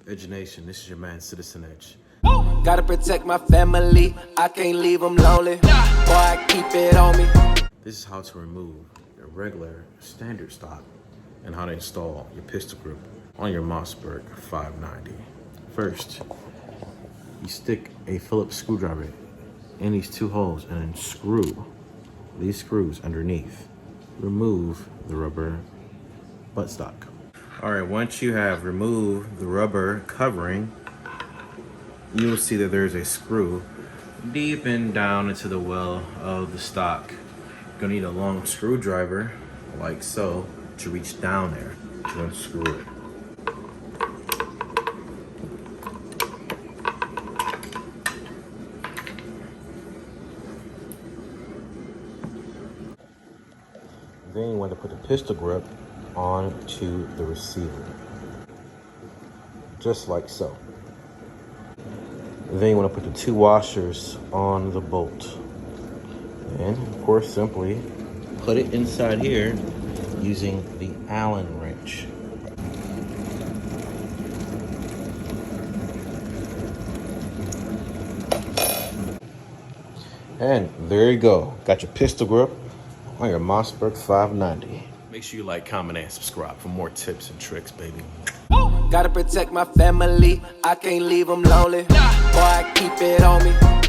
Edge Nation, this is your man CitizenEdge. Gotta protect my family, I can't leave them lonely. Boy, I keep it on me. This is how to remove your regular standard stock and how to install your pistol grip on your Mossberg 590. First, you stick a Phillips screwdriver in these two holes and then screw these screws underneath. Remove the rubber buttstock. All right, once you have removed the rubber covering, you will see that there's a screw deep and down into the well of the stock. You're gonna need a long screwdriver, like so, to reach down there to unscrew it. Then you want to put the pistol grip onto the receiver, just like so. Then you want to put the two washers on the bolt. And of course, simply put it inside here using the Allen wrench. And there you go. Got your pistol grip on your Mossberg 590. Make sure you like, comment, and subscribe for more tips and tricks, baby. Gotta protect my family, I can't leave them lonely. Boy, I keep it on me.